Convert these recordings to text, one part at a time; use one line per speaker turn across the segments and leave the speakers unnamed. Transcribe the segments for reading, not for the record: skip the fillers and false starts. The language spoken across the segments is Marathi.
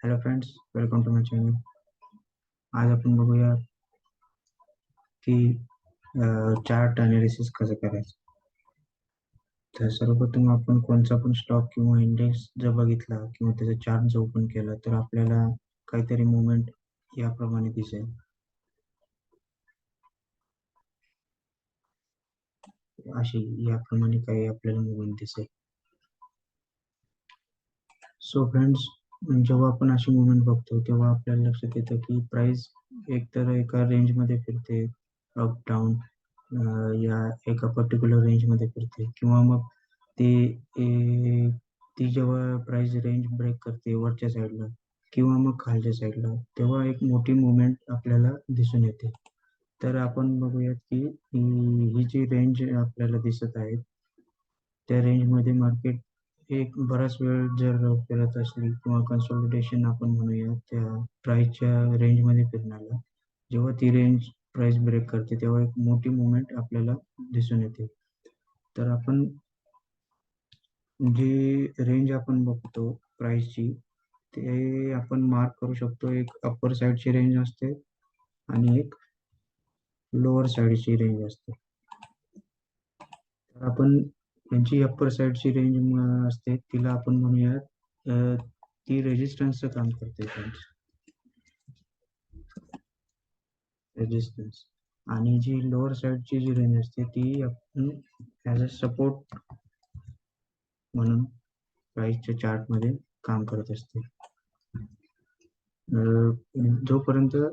Hello friends, welcome to my channel. आज आपण बघूया की चार्ट अनालिसिस कसं करायचं. तर सर्वप्रथम आपण कोणता पण स्टॉक किंवा इंडेक्स जर बघितला किंवा त्याचा चार्ट जर ओपन केला तर आपल्याला काहीतरी मुवमेंट याप्रमाणे दिसेल. अशी याप्रमाणे काही आपल्याला मुवमेंट दिसेल. सो फ्रेंड्स, जेव्हा आपण अशी मुवमेंट बघतो तेव्हा आपल्याला लक्षात येतं की प्राइस एकतर एका रेंजमध्ये फिरते, अप डाऊन या एका पर्टिक्युलर रेंजमध्ये फिरते, किंवा मग ती जेव्हा प्राइस रेंज ब्रेक करते वरच्या साईडला किंवा मग खालच्या साईडला, तेव्हा एक मोठी मुवमेंट आपल्याला दिसून येते. तर आपण बघूयात की ही जी रेंज आपल्याला दिसत आहे त्या रेंजमध्ये मार्केट एक बराच वेळ जर फिरत असली किंवा कन्सोलिडेशन आपण म्हणूया त्या प्राइसच्या रेंजमध्ये फिरण्याला, जेव्हा ती रेंज प्राइस ब्रेक करते तेव्हा एक मोठी मुवमेंट आपल्याला दिसून येते. तर आपण जी रेंज आपण बघतो प्राइसची, ते आपण मार्क करू शकतो. एक अप्पर साईडची रेंज असते आणि एक लोअर साईडची रेंज असते. तर आपण त्यांची अप्पर साईडची रेंज असते तिला आपण म्हणूयात ती रेजिस्टन्सचं काम करते फ्रेंड्स, रेजिस्टन्स. आणि जी लोअर साईडची जी रेंज असते ती आपण ॲज अ सपोर्ट म्हणून प्राइसच्या चार्टमध्ये काम करत असते. जोपर्यंत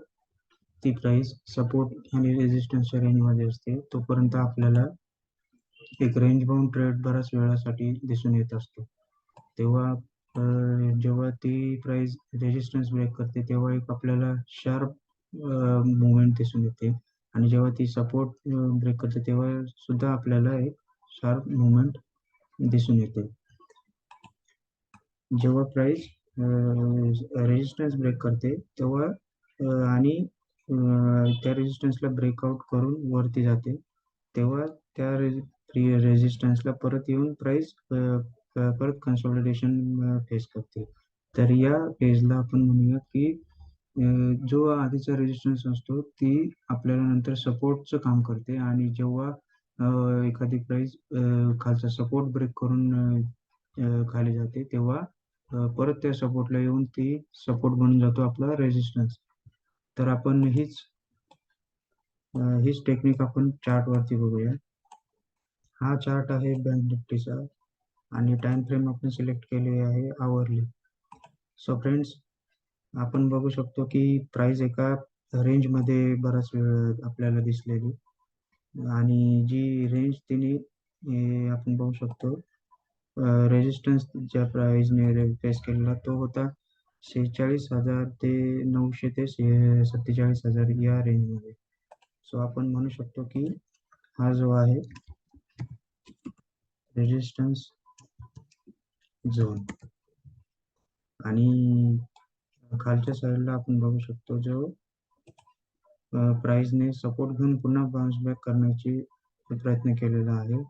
ती प्राइस सपोर्ट आणि रेजिस्टन्सच्या रेंजमध्ये असते तोपर्यंत आपल्याला एक रेंज बाउंड ट्रेड बऱ्याच वेळासाठी दिसून येत असतो. तेव्हा जेव्हा ती प्राइस रेजिस्टन्स ब्रेक करते तेव्हा एक आपल्याला शार्प मुवमेंट दिसून येते, आणि जेव्हा ती सपोर्ट ब्रेक करते तेव्हा सुद्धा आपल्याला एक शार्प मुवमेंट दिसून येते. जेव्हा प्राइस रेजिस्टन्स ब्रेक करते तेव्हा आणि त्या रेजिस्टन्सला ब्रेकआउट करून वरती जाते, तेव्हा त्या रेजिस्टन्सला परत येऊन प्राइस परत कन्सोलिडेशन फेस करते. तर या फेजला आपण म्हणूया की जो आधीचा रेजिस्टन्स असतो ती आपल्याला नंतर सपोर्टचं काम करते, आणि जेव्हा एखादी प्राइस खालचा सपोर्ट ब्रेक करून खाली जाते तेव्हा परत त्या सपोर्टला येऊन ती सपोर्ट बनून जातो आपला रेजिस्टन्स. तर आपण हीच टेक्निक आपण चार्टवरती बघूया. हा चार्ट आहे बँक निफ्टीचा आणि टाइम फ्रेम आपण सिलेक्ट केले आहे आवरली. सो फ्रेंड्स, आपण बघू शकतो की प्राइस एका रेंजमध्ये बराच वेळ आपल्याला दिसलेली, आणि जी रेंज तिने आपण बघू शकतो रेजिस्टन्स ज्या प्राइसने फेस केलेला तो होता 46,000 ते 900 ते 47,000 या रेंजमध्ये. सो आपण म्हणू शकतो की हा जो आहे रेजिस्टन्स झोन, आणि खालच्या साईडला आपण बघू शकतो जो प्राइसने सपोर्ट घेऊन पुन्हा बाउन्स बॅक करण्याची प्रयत्न केलेला आहे,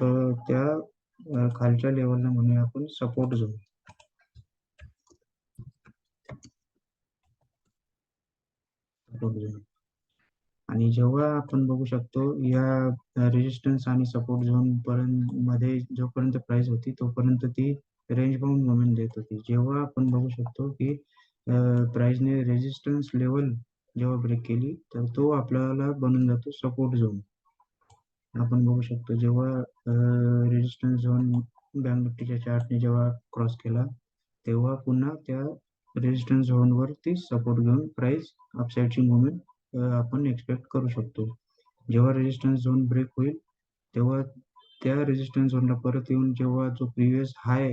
तर त्या खालच्या लेवलला म्हणूया आपण सपोर्ट झोन. आणि जेव्हा आपण बघू शकतो या रेजिस्टन्स आणि सपोर्ट झोन पर्यंत मध्ये जोपर्यंत प्राइस होती तोपर्यंत ती रेंज बाउंड मुवमेंट देत होती. जेव्हा आपण बघू शकतो की प्राइसने रेजिस्टन्स लेवल जेव्हा ब्रेक केली तर तो आपल्याला बनून जातो सपोर्ट झोन. आपण बघू शकतो जेव्हा रेजिस्टन्स झोन बँक निफ्टीच्या चार्टने जेव्हा क्रॉस केला तेव्हा पुन्हा त्या रेजिस्टन्स झोनवरती सपोर्ट घेऊन प्राइस अपसाईडची मुवमेंट आपण एक्सपेक्ट करू शकतो. जेव्हा रेजिस्टन्स झोन ब्रेक होईल तेव्हा त्या रेजिस्टन्स झोनला परत येऊन जेव्हा जो प्रिव्हियस हाय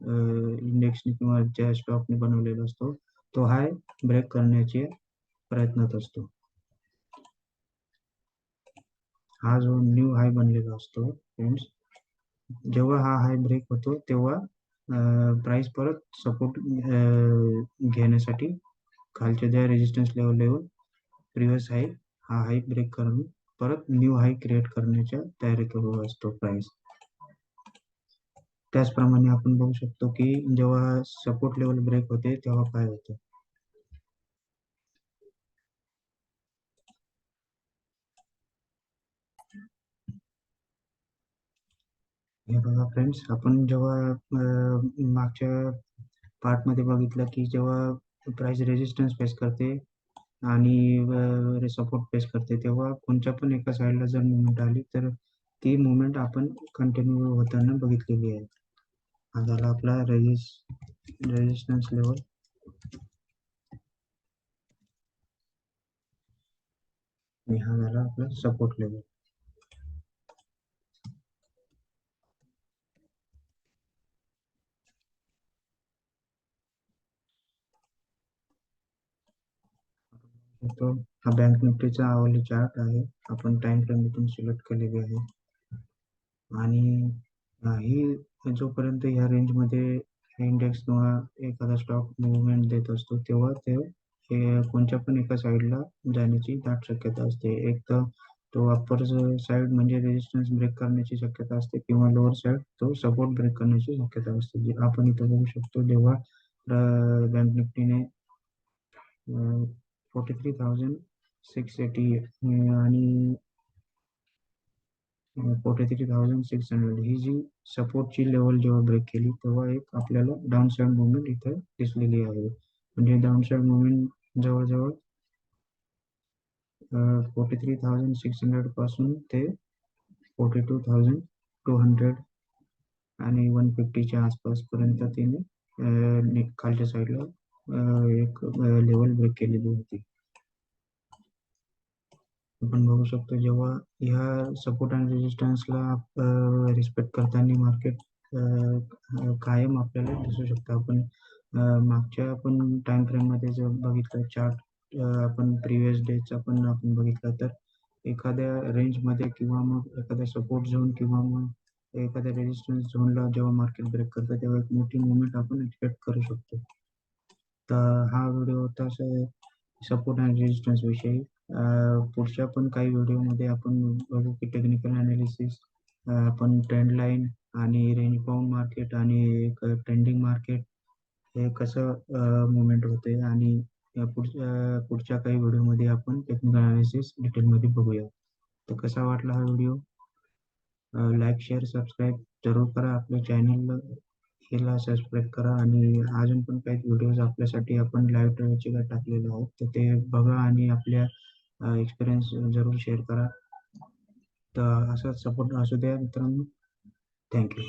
इंडेक्सने किंवा ज्या स्टॉकने बनवलेला असतो तो हाय ब्रेक करण्याचे प्रयत्नात असतो. हा जो न्यू हाय बनलेला असतो फ्रेंड्स, जेव्हा हा हाय ब्रेक होतो तेव्हा प्राइस परत सपोर्ट घेण्यासाठी खालच्या ज्या रेजिस्टन्स लेवलला येऊन प्रिव्हियस हाय हा हाय ब्रेक करून परत न्यू हाय क्रिएट करण्याच्या तयारी करू असतो प्राइस. त्याचप्रमाणे आपण बघू शकतो की जेव्हा सपोर्ट लेवल ब्रेक होते तेव्हा काय होतं. हे बघा फ्रेंड्स, आपण जेव्हा मागच्या पार्टमध्ये बघितलं की जेव्हा प्राइस रेजिस्टन्स फेस करते आणि सपोर्ट फेस करते, तेव्हा कोणत्या पण एका साईडला जर मुवमेंट आली तर ती मुवमेंट आपण कंटिन्यू होताना बघितलेली आहे. हा झाला आपला रेजिस्टन्स लेवल. आणि हा झाला आपला सपोर्ट लेवल. तो हा बँक निफ्टीचा आवली चार्ट आहे. आपण टाइम फ्रेम इथून सिलेक्ट केलेली आहे. आणि ही जोपर्यंत ह्या रेंजमध्ये इंडेक्स किंवा एखादा स्टॉक मुवमेंट देत असतो तेव्हा ते हे कोणत्या पण एका साईडला जाण्याची दाट शक्यता असते. एक तर तो अप्पर साईड म्हणजे रेजिस्टन्स ब्रेक करण्याची शक्यता असते किंवा लोअर साईड तो सपोर्ट ब्रेक करण्याची शक्यता असते. जे आपण इथं बघू शकतो जेव्हा बँक निफ्टीने 43,680 आणि 43,600 ही जी सपोर्टची लेवल जेव्हा ब्रेक केली तेव्हा एक आपल्याला डाऊन साईड मुवमेंट इथं दिसलेली आहे. म्हणजे डाऊन साईड मुवमेंट जवळजवळ 43,600 पासून ते 42,200 आणि 150च्या आसपासपर्यंत तिने खालच्या साईडला एक लेवल ब्रेक केलेली होती. आपण बघू शकतो जेव्हा ह्या सपोर्ट आणि रेजिस्टन्सला रिस्पेक्ट करताना मार्केट कायम आपल्याला दिसू शकतं. आपण मागच्या आपण टाइम फ्रेममध्ये जर बघितलं चार्ट, आपण प्रिव्हियस डेचा पण आपण बघितलं तर एखाद्या रेंजमध्ये किंवा मग एखाद्या सपोर्ट झोन किंवा मग एखाद्या रेजिस्टन्स झोनला जेव्हा मार्केट ब्रेक करतं तेव्हा एक मोठी मुवमेंट आपण एक्सपेक्ट करू शकतो. तर हा व्हिडिओ होता सपोर्ट आणि रेजिस्टन्स विषयी. पुढच्या पण काही व्हिडिओमध्ये आपण बघू की टेक्निकल अनालिसिस, आपण ट्रेंड लाईन आणि रेंज बाउंड मार्केट आणि एक ट्रेंडिंग मार्केट हे कसं मुवमेंट होते आणि पुढच्या काही व्हिडिओमध्ये आपण टेक्निकल अनालिसिस डिटेलमध्ये बघूया. तर कसा वाटला हा व्हिडिओ? लाईक, शेअर, सबस्क्राईब जरूर करा. आपल्या चॅनलला सबस्क्राईब करा आणि अजून पण काही व्हिडिओज आपल्यासाठी आपण लाईव्ह ट्रेडचे काय टाकलेले आहेत तर ते बघा आणि आपल्या एक्सपिरियन्स जरूर शेअर करा. तर असाच सपोर्ट असू द्या मित्रांनो. थँक्यू.